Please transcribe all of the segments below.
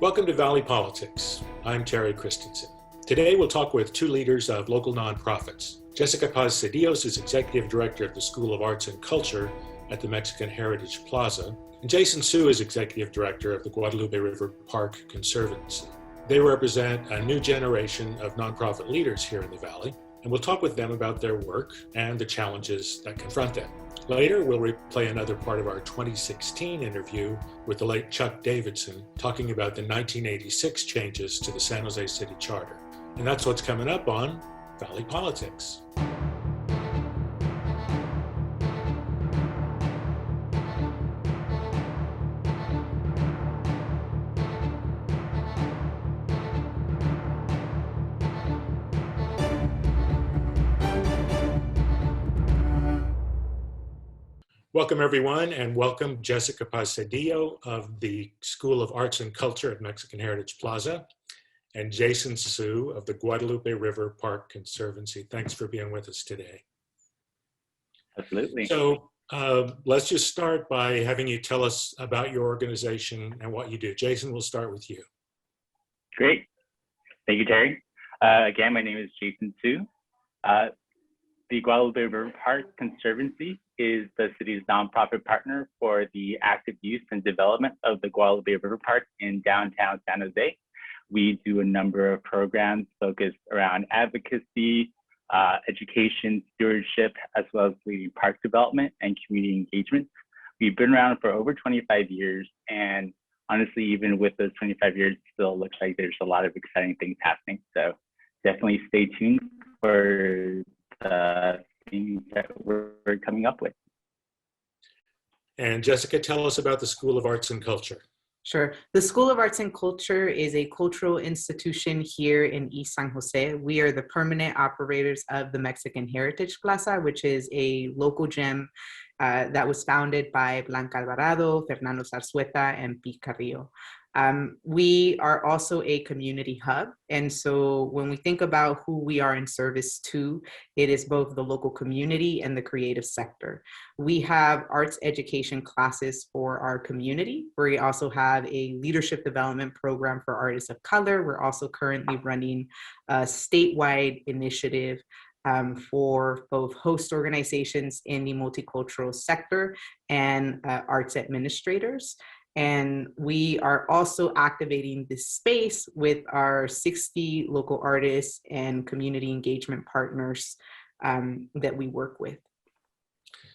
Welcome to Valley Politics. I'm Terry Christensen. Today we'll talk with two leaders of local nonprofits. Jessica Paz Cedillos is Executive Director of the School of Arts and Culture at the Mexican Heritage Plaza, and Jason Su is Executive Director of the Guadalupe River Park Conservancy. They represent a new generation of nonprofit leaders here in the Valley, and we'll talk with them about their work and the challenges that confront them. Later, we'll replay another part of our 2016 interview with the late Chuck Davidson, talking about the 1986 changes to the San Jose City Charter. And that's what's coming up on Valley Politics. Welcome, everyone, and welcome Jessica Paz Cedillos of the School of Arts and Culture at Mexican Heritage Plaza, and Jason Su of the Guadalupe River Park Conservancy. Thanks for being with us today. Absolutely. So let's just start by having you tell us about your organization and what you do. Jason, we'll start with you. Great. Thank you, Terry. Again, my name is Jason Su. The Guadalupe River Park Conservancy is the city's nonprofit partner for the active use and development of the Guadalupe River Park in downtown San Jose. We do a number of programs focused around advocacy, education, stewardship, as well as leading park development and community engagement. We've been around for over 25 years, and honestly, even with those 25 years, it still looks like there's a lot of exciting things happening. So definitely stay tuned for things that we're coming up with. And Jessica, tell us about the School of Arts and Culture. Sure. The School of Arts and Culture is a cultural institution here in East San Jose. We are the permanent operators of the Mexican Heritage Plaza, which is a local gem that was founded by Blanca Alvarado, Fernando Zarzueta, and Pete Carrillo. We are also a community hub. And so when we think about who we are in service to, it is both the local community and the creative sector. We have arts education classes for our community. We also have a leadership development program for artists of color. We're also currently running a statewide initiative for both host organizations in the multicultural sector and arts administrators. And we are also activating this space with our 60 local artists and community engagement partners that we work with.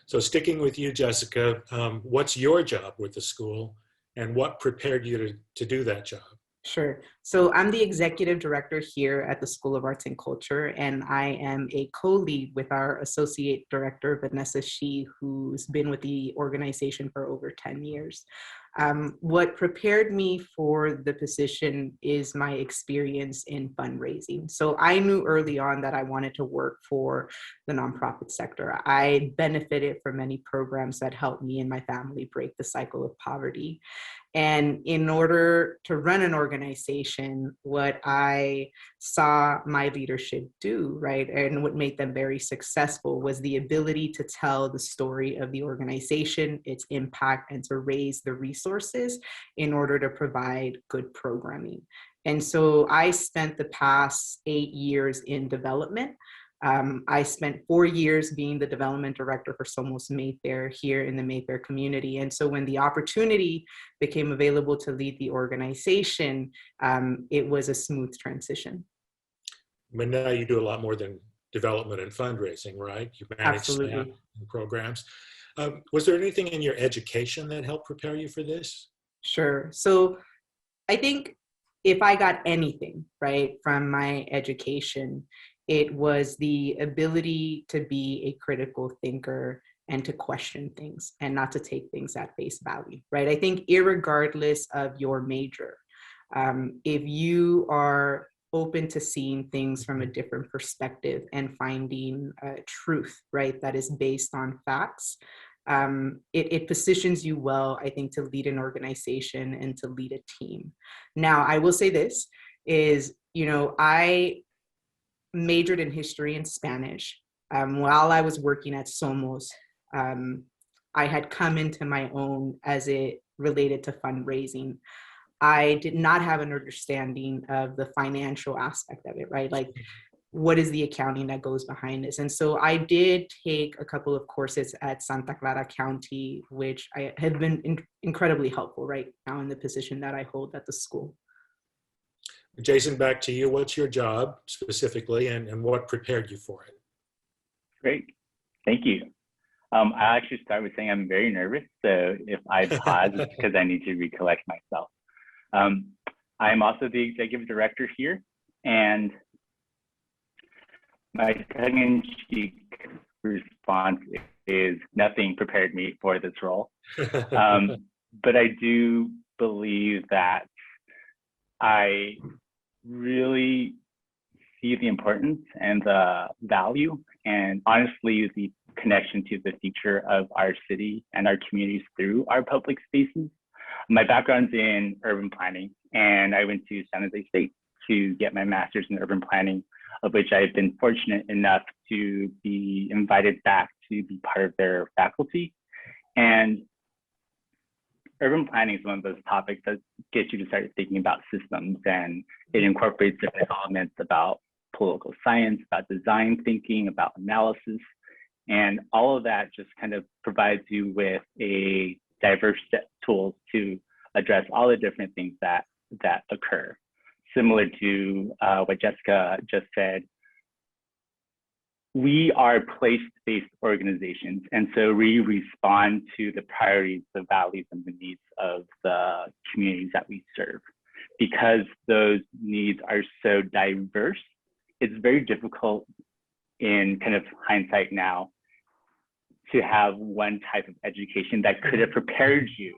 So sticking with you, Jessica, what's your job with the school and what prepared you to do that job? Sure. So I'm the executive director here at the School of Arts and Culture, and I am a co-lead with our associate director, Vanessa Shi, who's been with the organization for over 10 years. What prepared me for the position is my experience in fundraising. So I knew early on that I wanted to work for the nonprofit sector. I benefited from many programs that helped me and my family break the cycle of poverty. And in order to run an organization, what I saw my leadership do, right, and what made them very successful was the ability to tell the story of the organization, its impact, and to raise the resources in order to provide good programming. And so I spent the past 8 years in development. I spent 4 years being the development director for Somos Mayfair here in the Mayfair community. And so when the opportunity became available to lead the organization, it was a smooth transition. But now you do a lot more than development and fundraising, right? You manage staff and programs. Was there anything in your education that helped prepare you for this? Sure. So I think if I got anything, right, from my education, it was the ability to be a critical thinker and to question things and not to take things at face value, right? I think irregardless of your major, if you are open to seeing things from a different perspective and finding truth, right, that is based on facts, it positions you well, I think, to lead an organization and to lead a team. Now, I will say this is, I majored in history and Spanish. While I was working at Somos, I had come into my own as it related to fundraising. I did not have an understanding of the financial aspect of it, right? Like, what is the accounting that goes behind this? And so I did take a couple of courses at Santa Clara County, which have been incredibly helpful right now in the position that I hold at the school. Jason, back to you. What's your job specifically, and what prepared you for it? Great. Thank you. I actually start with saying I'm very nervous. So if I pause, it's because I need to recollect myself. I'm also the executive director here, and my tongue-in-cheek response is nothing prepared me for this role. But I do believe that I really see the importance and the value, and honestly, the connection to the future of our city and our communities through our public spaces. My background's in urban planning, and I went to San Jose State to get my master's in urban planning, of which I've been fortunate enough to be invited back to be part of their faculty. And urban planning is one of those topics that gets you to start thinking about systems, and it incorporates different elements about political science, about design thinking, about analysis. And all of that just kind of provides you with a diverse set of tools to address all the different things that occur. Similar to what Jessica just said, we are place-based organizations, and so we respond to the priorities, the values, and the needs of the communities that we serve. Because those needs are so diverse, it's very difficult in kind of hindsight now to have one type of education that could have prepared you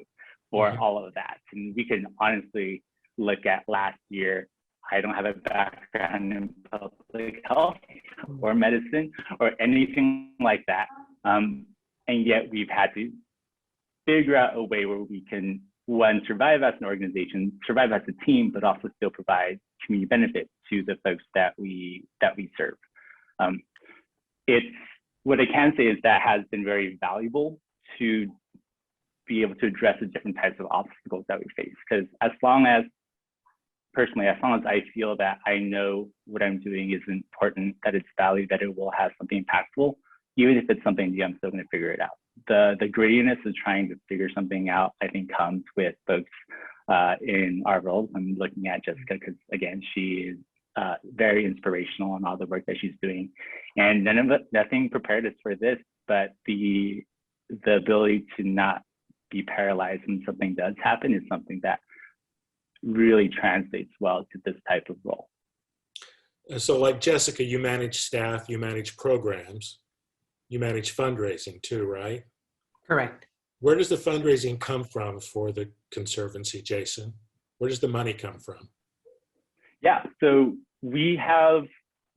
for all of that. And we can honestly look at last year. I don't have a background in public health or medicine or anything like that. And yet we've had to figure out a way where we can, one, survive as an organization, survive as a team, but also still provide community benefit to the folks that we serve. What I can say is that has been very valuable to be able to address the different types of obstacles that we face. Because personally, as long as I feel that I know what I'm doing is important, that it's valued, that it will have something impactful, even if it's something new, I'm still going to figure it out. The grittiness of trying to figure something out, I think, comes with folks in our roles. I'm looking at Jessica because, again, she is very inspirational in all the work that she's doing. And nothing prepared us for this, but the ability to not be paralyzed when something does happen is something that really translates well to this type of role. So like Jessica, you manage staff, you manage programs, you manage fundraising too, right? Correct. Where does the fundraising come from for the Conservancy, Jason? Where does the money come from? Yeah, so we have,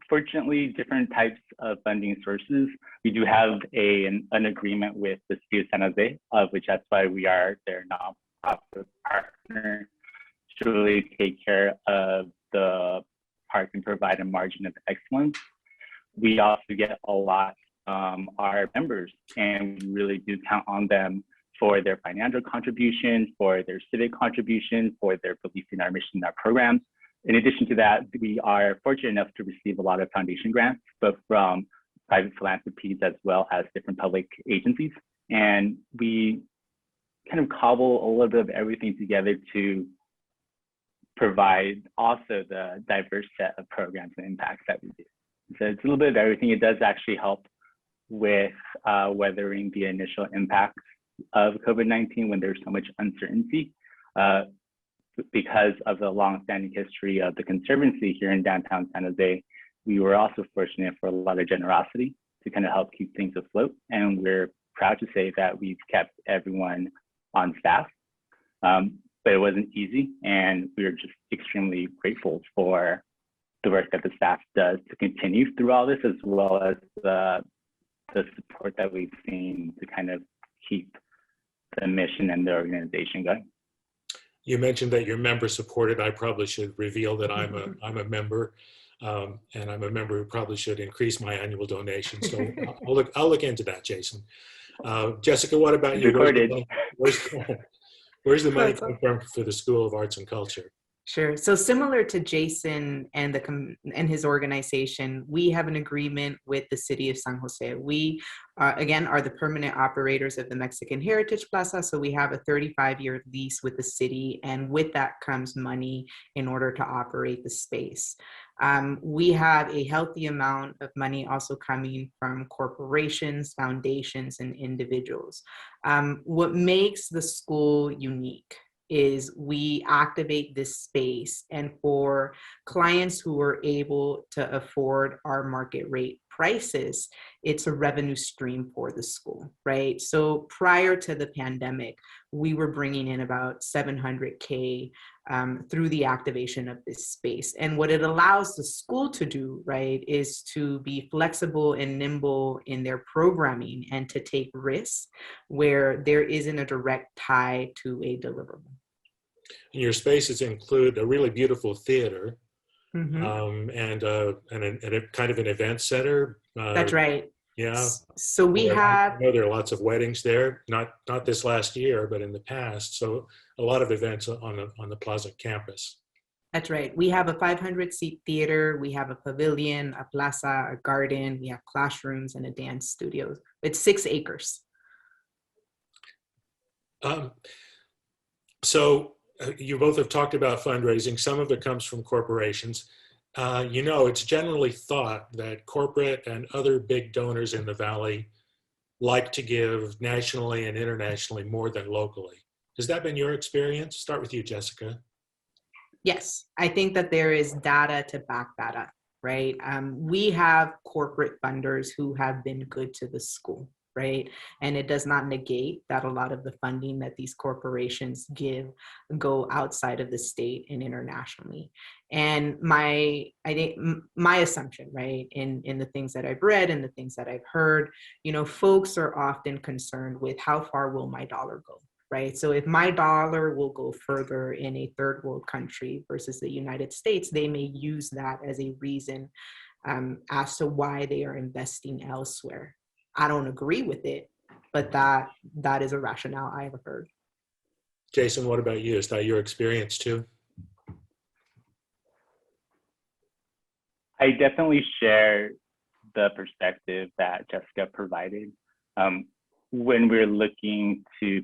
fortunately, different types of funding sources. We do have an agreement with the City of San Jose, of which that's why we are their nonprofit partner, to really take care of the park and provide a margin of excellence. We also get a lot our members, and we really do count on them for their financial contributions, for their civic contributions, for their belief in our mission and our programs. In addition to that, we are fortunate enough to receive a lot of foundation grants, both from private philanthropies as well as different public agencies. And we kind of cobble a little bit of everything together to provide also the diverse set of programs and impacts that we do. So it's a little bit of everything. It does actually help with weathering the initial impacts of COVID-19 when there's so much uncertainty. Because of the long-standing history of the Conservancy here in downtown San Jose, we were also fortunate for a lot of generosity to kind of help keep things afloat. And we're proud to say that we've kept everyone on staff, but it wasn't easy. And we're just extremely grateful for the work that the staff does to continue through all this, as well as the support that we've seen to kind of keep the mission and the organization going. You mentioned that you're member supported. I probably should reveal that I'm a member, and I'm a member who probably should increase my annual donation. So I'll look into that, Jason. Jessica, what about you? Where's the money That's come from for the School of Arts and Culture? Sure. So similar to Jason and and his organization, we have an agreement with the city of San Jose. We, again, are the permanent operators of the Mexican Heritage Plaza. So we have a 35-year lease with the city, and with that comes money in order to operate the space. We have a healthy amount of money also coming from corporations, foundations, and individuals. What makes the school unique is we activate this space, and for clients who are able to afford our market rate prices, it's a revenue stream for the school, right? So prior to the pandemic, we were bringing in about $700K through the activation of this space. And what it allows the school to do, right, is to be flexible and nimble in their programming and to take risks where there isn't a direct tie to a deliverable. And your spaces include a really beautiful theater, Mm-hmm. and a kind of an event center. That's right. Yeah. So we Where have, I know there are lots of weddings there, not this last year, but in the past. So a lot of events on the Plaza campus. that's right. We have a 500-seat theater. We have a pavilion, a plaza, a garden. We have classrooms and a dance studio. It's 6 acres. Um, so you both have talked about fundraising. Some of it comes from corporations. It's generally thought that corporate and other big donors in the Valley like to give nationally and internationally more than locally. Has that been your experience? Start with you, Jessica. Yes, I think that there is data to back that up, right? We have corporate funders who have been good to the school, right? And it does not negate that a lot of the funding that these corporations give go outside of the state and internationally. And I think my assumption, right, in the things that I've read and the things that I've heard, folks are often concerned with how far will my dollar go, right? So if my dollar will go further in a third world country versus the United States, they may use that as a reason as to why they are investing elsewhere. I don't agree with it, but that is a rationale I have heard. Jason, what about you? Is that your experience too? I definitely share the perspective that Jessica provided. When we're looking to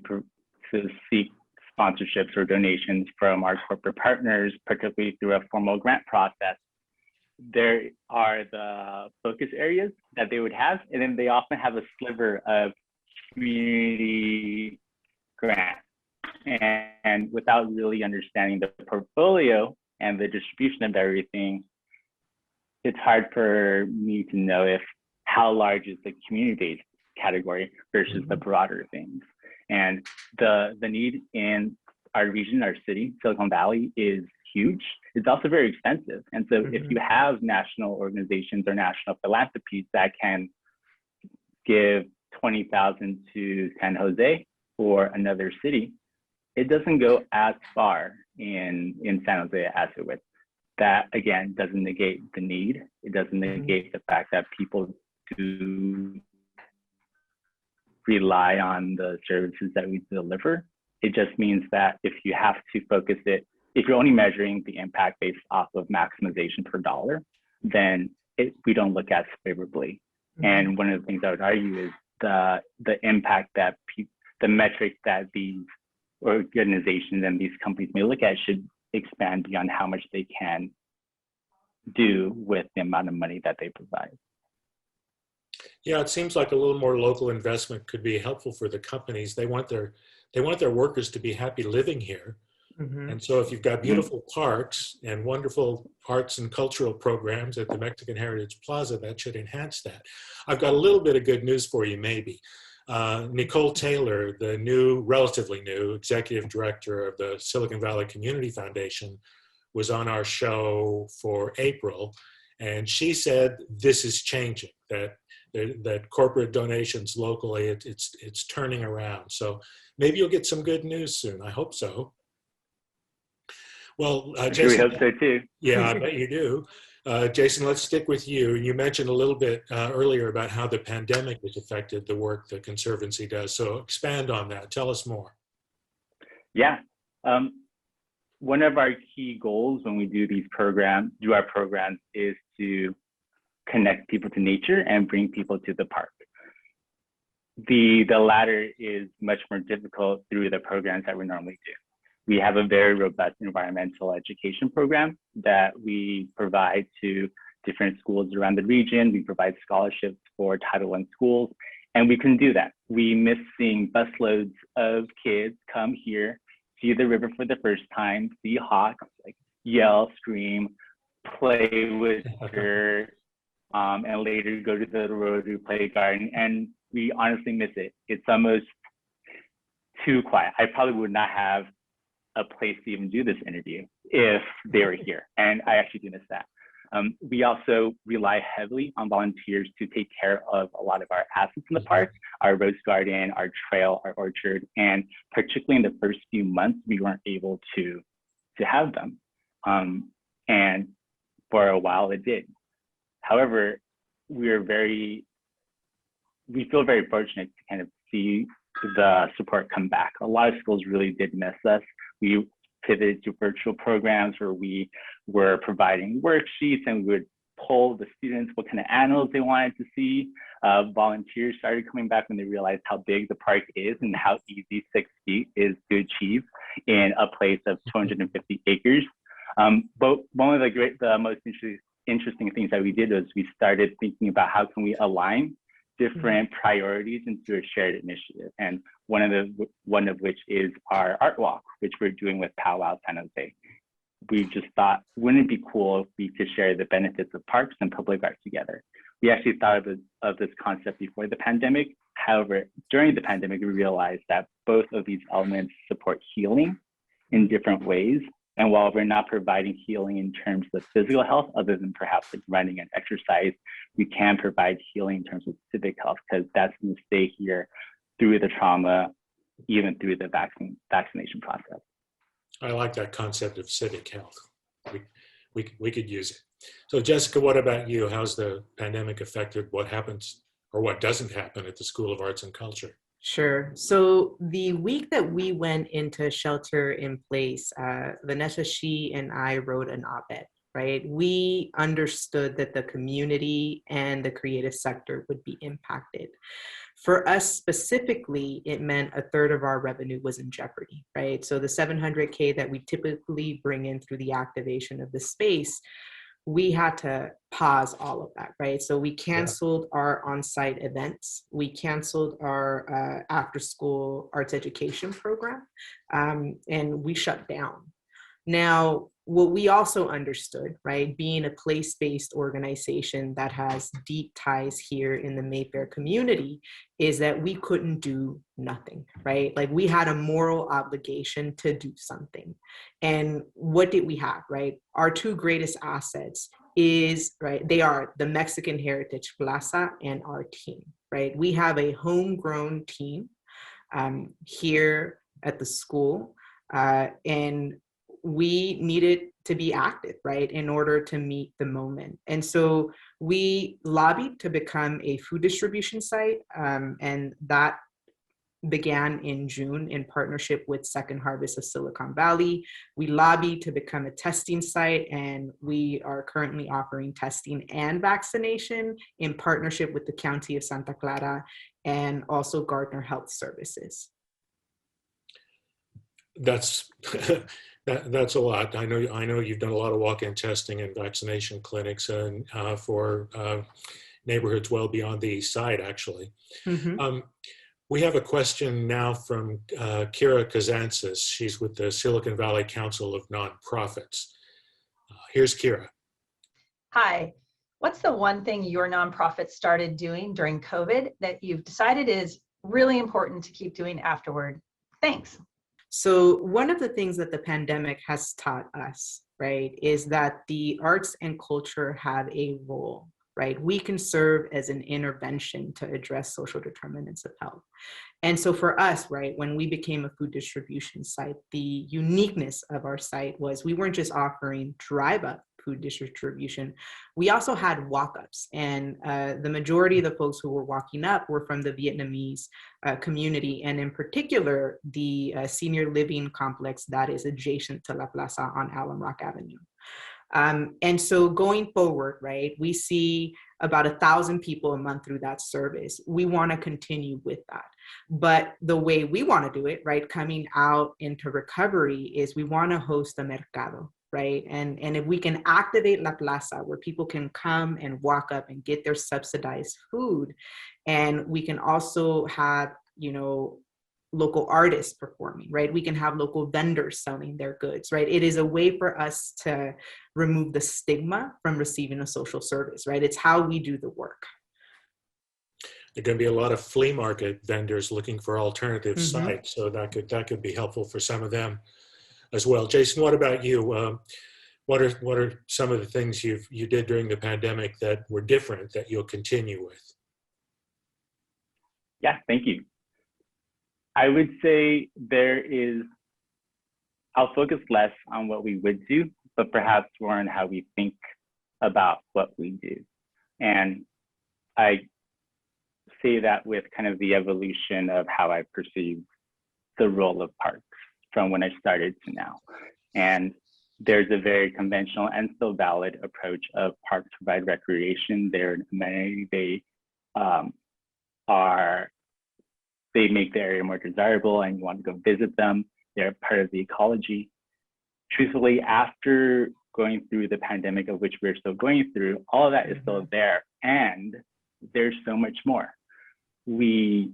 seek sponsorships or donations from our corporate partners, particularly through a formal grant process, there are the focus areas that they would have, and then they often have a sliver of community grant. And without really understanding the portfolio and the distribution of everything, it's hard for me to know how large is the community-based category versus the broader things. And the need in our region, our city, Silicon Valley, is huge. It's also very expensive. And so if you have national organizations or national philanthropies that can give $20,000 to San Jose or another city, it doesn't go as far in San Jose as it would. That, again, doesn't negate the need. It doesn't negate the fact that people do rely on the services that we deliver. It just means that if you have to focus it, if you're only measuring the impact based off of maximization per dollar, then we don't look as favorably. And one of the things I would argue is the impact that the metric that these organizations and these companies may look at should expand beyond how much they can do with the amount of money that they provide. Yeah, it seems like a little more local investment could be helpful for the companies. They want their workers to be happy living here. And so if you've got beautiful parks and wonderful arts and cultural programs at the Mexican Heritage Plaza, that should enhance that. I've got a little bit of good news for you, maybe. Nicole Taylor, the relatively new executive director of the Silicon Valley Community Foundation, was on our show for April, and she said this is changing, that corporate donations locally, it's turning around. So maybe you'll get some good news soon. I hope so. Well, Jason, we hope so too. Yeah, I bet you do. Jason, let's stick with you. You mentioned a little bit earlier about how the pandemic has affected the work the Conservancy does. So expand on that. Tell us more. Yeah. One of our key goals when we do our programs, is to connect people to nature and bring people to the park. The latter is much more difficult through the programs that we normally do. We have a very robust environmental education program that we provide to different schools around the region. We provide scholarships for Title I schools, and we couldn't do that. We miss seeing busloads of kids come here, see the river for the first time, see hawks, like yell, scream, play with her, and later go to the Rotary Play Garden. And we honestly miss it. It's almost too quiet. I probably would not have a place to even do this interview if they were here. And I actually do miss that. We also rely heavily on volunteers to take care of a lot of our assets in the park, our rose garden, our trail, our orchard, and particularly in the first few months, we weren't able to have them. And for a while it did. However, we feel very fortunate to kind of see the support come back. A lot of schools really did miss us. We pivoted to virtual programs where we were providing worksheets, and we would poll the students what kind of animals they wanted to see. Volunteers started coming back when they realized how big the park is and how easy 6 feet is to achieve in a place of 250 acres. But one of the most interesting things that we did was we started thinking about how can we align different priorities into a shared initiative. And one of which is our art walk, which we're doing with Powwow San Jose. We just thought, wouldn't it be cool if we could share the benefits of parks and public art together? We actually thought of this concept before the pandemic. However, during the pandemic, we realized that both of these elements support healing in different ways. And while we're not providing healing in terms of physical health, other than perhaps like running and exercise, we can provide healing in terms of civic health, because that's going to stay here through the trauma, even through the vaccination process. I like that concept of civic health. We could use it. So Jessica, what about you? How's the pandemic affected what happens or what doesn't happen at the School of Arts and Culture? Sure. So the week that we went into shelter in place, Vanessa, she and I wrote an op-ed, right? We understood that the community and the creative sector would be impacted. For us specifically, it meant a third of our revenue was in jeopardy, right? So the $700K that we typically bring in through the activation of the space, we had to pause all of that, right? So we canceled our on-site events. We canceled our after-school arts education program, and we shut down. Now, what we also understood, right, being a place-based organization that has deep ties here in the Mayfair community, is that we couldn't do nothing, right? Like, we had a moral obligation to do something. And what did we have, right? Our two greatest assets is, right, they are the Mexican Heritage Plaza and our team, right? We have a homegrown team here at the school, and we needed to be active, right, in order to meet the moment. And so we lobbied to become a food distribution site, and that began in June in partnership with Second Harvest of Silicon Valley. We lobbied to become a testing site, and we are currently offering testing and vaccination in partnership with the County of Santa Clara and also Gardner Health Services. That's that's a lot. I know you've done a lot of walk-in testing and vaccination clinics and for neighborhoods well beyond the east side, actually. Mm-hmm. We have a question now from Kyra Kazantzis. She's with the Silicon Valley Council of Nonprofits. Here's Kyra. Hi. What's the one thing your nonprofit started doing during COVID that you've decided is really important to keep doing afterward? Thanks. So one of the things that the pandemic has taught us, right, is that the arts and culture have a role, right? We can serve as an intervention to address social determinants of health. And so for us, right, when we became a food distribution site, the uniqueness of our site was we weren't just offering drive-up food distribution. We also had walk-ups, and the majority of the folks who were walking up were from the Vietnamese community, and in particular, the senior living complex that is adjacent to La Plaza on Alum Rock Avenue. And so going forward, right, we see about 1,000 people a month through that service. We want to continue with that. But the way we want to do it, right, coming out into recovery is we want to host a mercado, right? And if we can activate La Plaza where people can come and walk up and get their subsidized food, and we can also have, you know, local artists performing, right? We can have local vendors selling their goods, right? It is a way for us to remove the stigma from receiving a social service, right? It's how we do the work. There are going to be a lot of flea market vendors looking for alternative sites, so that could be helpful for some of them as well. Jason, what about you? What are some of the things you did during the pandemic that were different that you'll continue with? Yeah, thank you. I would say I'll focus less on what we would do, but perhaps more on how we think about what we do. And I say that with kind of the evolution of how I perceive the role of parks from when I started to now. And there's a very conventional and still valid approach of parks provide recreation. They're an amenity. They make the area more desirable and you want to go visit them. They're part of the ecology. Truthfully, after going through the pandemic, of which we're still going through, all of that is still there. And there's so much more. We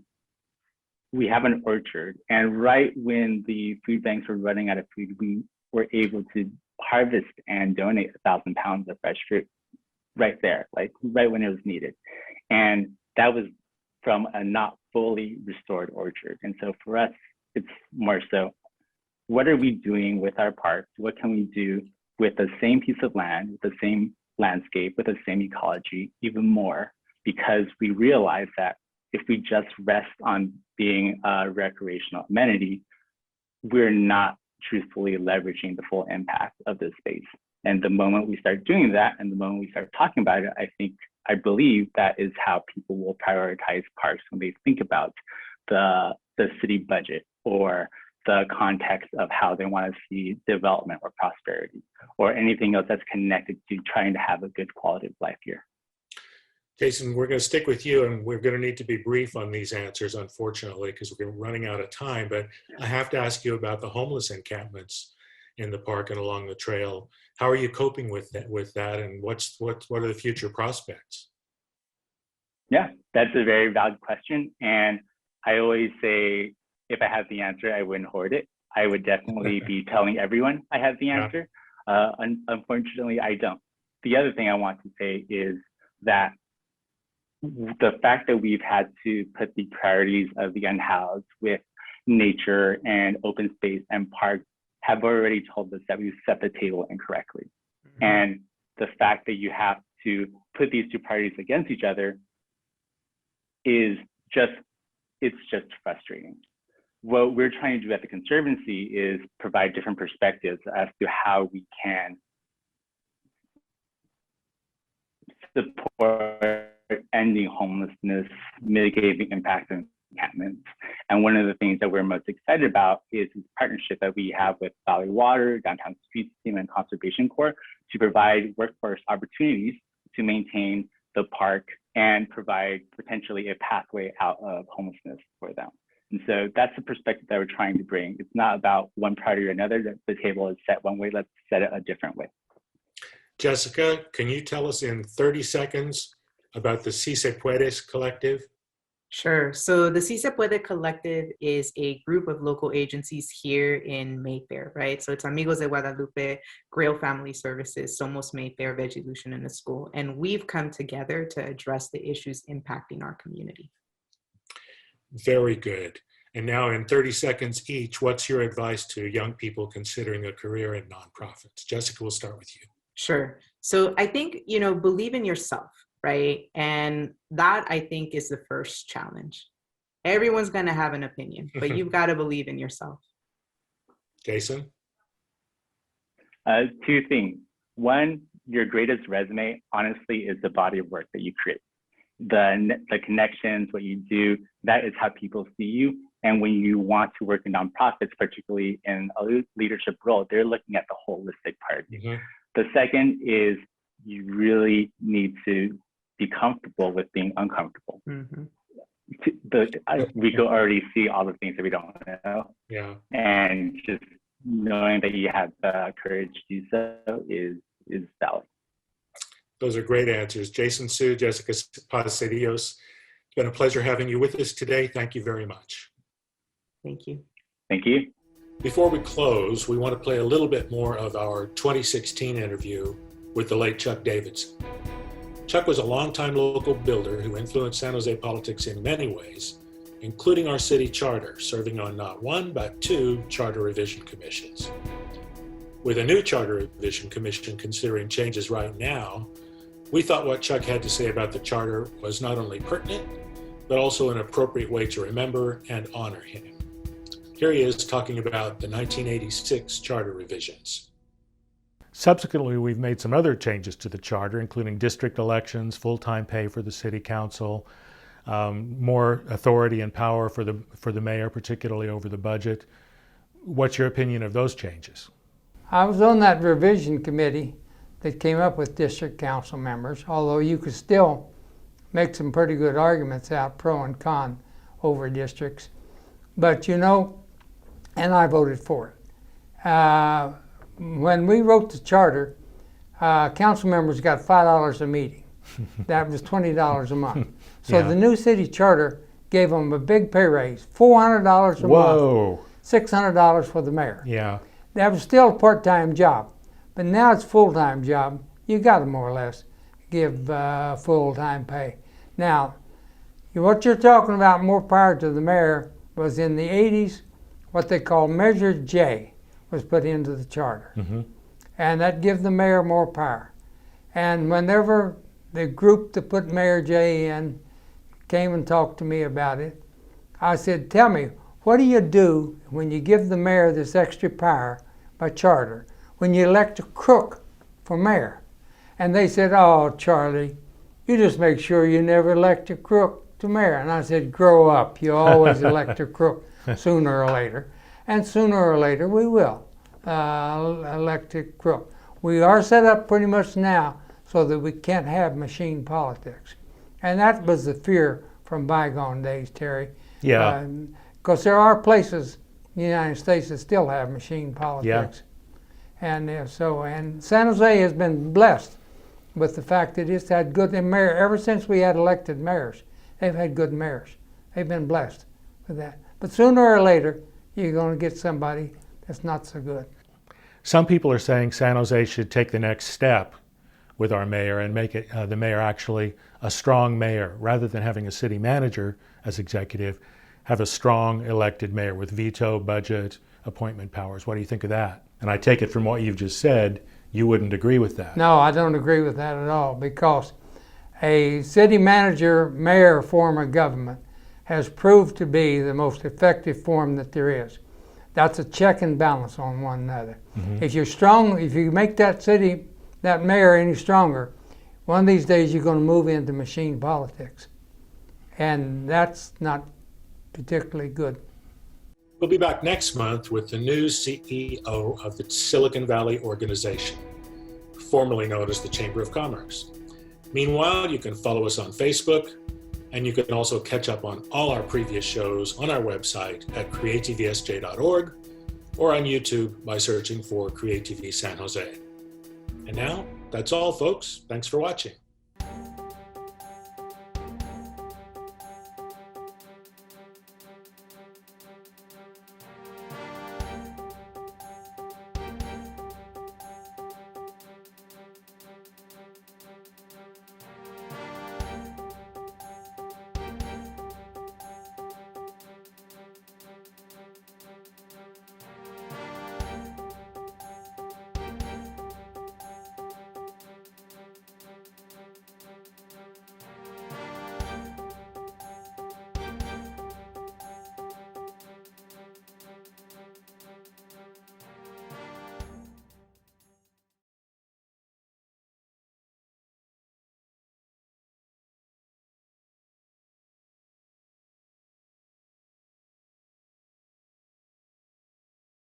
have an orchard, and right when the food banks were running out of food, we were able to harvest and donate 1,000 pounds of fresh fruit right there, like right when it was needed. And that was from a not fully restored orchard. And so for us, it's more so, what are we doing with our parks? What can we do with the same piece of land, with the same landscape, with the same ecology, even more? Because we realize that if we just rest on being a recreational amenity, we're not truthfully leveraging the full impact of this space. And the moment we start doing that, and the moment we start talking about it, I believe that is how people will prioritize parks when they think about the city budget or the context of how they want to see development or prosperity or anything else that's connected to trying to have a good quality of life here. Jason, we're going to stick with you, and we're going to need to be brief on these answers, unfortunately, because we're running out of time. But I have to ask you about the homeless encampments in the park and along the trail. How are you coping with that, and what are the future prospects? Yeah, that's a very valid question. And I always say, if I had the answer, I wouldn't hoard it. I would definitely be telling everyone I have the answer. Unfortunately, I don't. The other thing I want to say is that the fact that we've had to put the priorities of the unhoused with nature and open space and parks have already told us that we've set the table incorrectly. And the fact that you have to put these two priorities against each other is just frustrating. What we're trying to do at the Conservancy is provide different perspectives as to how we can support ending homelessness, mitigating the impact of encampments. And one of the things that we're most excited about is this partnership that we have with Valley Water, Downtown Streets Team, and Conservation Corps to provide workforce opportunities to maintain the park and provide potentially a pathway out of homelessness for them. And so that's the perspective that we're trying to bring. It's not about one priority or another, that the table is set one way, let's set it a different way. Jessica, can you tell us in 30 seconds about the Si Se Puedes Collective? Sure. So the Si Se Puede Collective is a group of local agencies here in Mayfair, right? So it's Amigos de Guadalupe, Grail Family Services, Somos Mayfair, Vegelution in the School. And we've come together to address the issues impacting our community. Very good. And now in 30 seconds each, what's your advice to young people considering a career in nonprofits? Jessica, we'll start with you. Sure. So I think, believe in yourself, right? And that, I think, is the first challenge. Everyone's going to have an opinion, but you've got to believe in yourself. Jason? Two things. One, your greatest resume, honestly, is the body of work that you create. The connections, what you do, that is how people see you. And when you want to work in nonprofits, particularly in a leadership role, they're looking at the holistic part of you. Mm-hmm. The second is you really need to be comfortable with being uncomfortable. Mm-hmm. We can already see all the things that we don't know. Yeah. And just knowing that you have the courage to do so is valid. Those are great answers. Jason Su, Jessica Paz Cedillos, it's been a pleasure having you with us today. Thank you very much. Thank you. Thank you. Before we close, we want to play a little bit more of our 2016 interview with the late Chuck Davidson. Chuck was a longtime local builder who influenced San Jose politics in many ways, including our city charter, serving on not one, but two charter revision commissions. With a new charter revision commission considering changes right now, we thought what Chuck had to say about the charter was not only pertinent, but also an appropriate way to remember and honor him. Here he is talking about the 1986 charter revisions. Subsequently, we've made some other changes to the charter, including district elections, full-time pay for the city council, more authority and power for the mayor, particularly over the budget. What's your opinion of those changes? I was on that revision committee that came up with district council members, although you could still make some pretty good arguments out pro and con over districts. But you know, and I voted for it. When we wrote the charter, council members got $5 a meeting. That was $20 a month. So the new city charter gave them a big pay raise, $400 a month, $600 for the mayor. Yeah. That was still a part-time job, but now it's a full-time job. You got to more or less give full-time pay. Now, what you're talking about, more power to the mayor, was in the 80s, what they call Measure J was put into the charter. Mm-hmm. And that gives the mayor more power. And whenever the group that put Mayor J in came and talked to me about it, I said, tell me, what do you do when you give the mayor this extra power by charter, when you elect a crook for mayor? And they said, oh, Charlie, you just make sure you never elect a crook to mayor. And I said, grow up. You always elect a crook sooner or later. And sooner or later we will elect a crook. We are set up pretty much now so that we can't have machine politics. And that was the fear from bygone days, Terry. Yeah. Because there are places in the United States that still have machine politics. Yeah. And and San Jose has been blessed with the fact that it's had good mayor. Ever since we had elected mayors, they've had good mayors. They've been blessed with that. But sooner or later, you're going to get somebody that's not so good. Some people are saying San Jose should take the next step with our mayor and make it the mayor actually a strong mayor, rather than having a city manager as executive, have a strong elected mayor with veto, budget, appointment powers. What do you think of that? And I take it from what you've just said, you wouldn't agree with that. No, I don't agree with that at all, because a city manager, mayor form of government has proved to be the most effective form that there is. That's a check and balance on one another. Mm-hmm. If you're strong, if you make that city, that mayor any stronger, one of these days you're going to move into machine politics. And that's not particularly good. We'll be back next month with the new CEO of the Silicon Valley Organization, formerly known as the Chamber of Commerce. Meanwhile, you can follow us on Facebook, and you can also catch up on all our previous shows on our website at creatvsj.org or on YouTube by searching for CreaTV San Jose. And now, that's all, folks. Thanks for watching.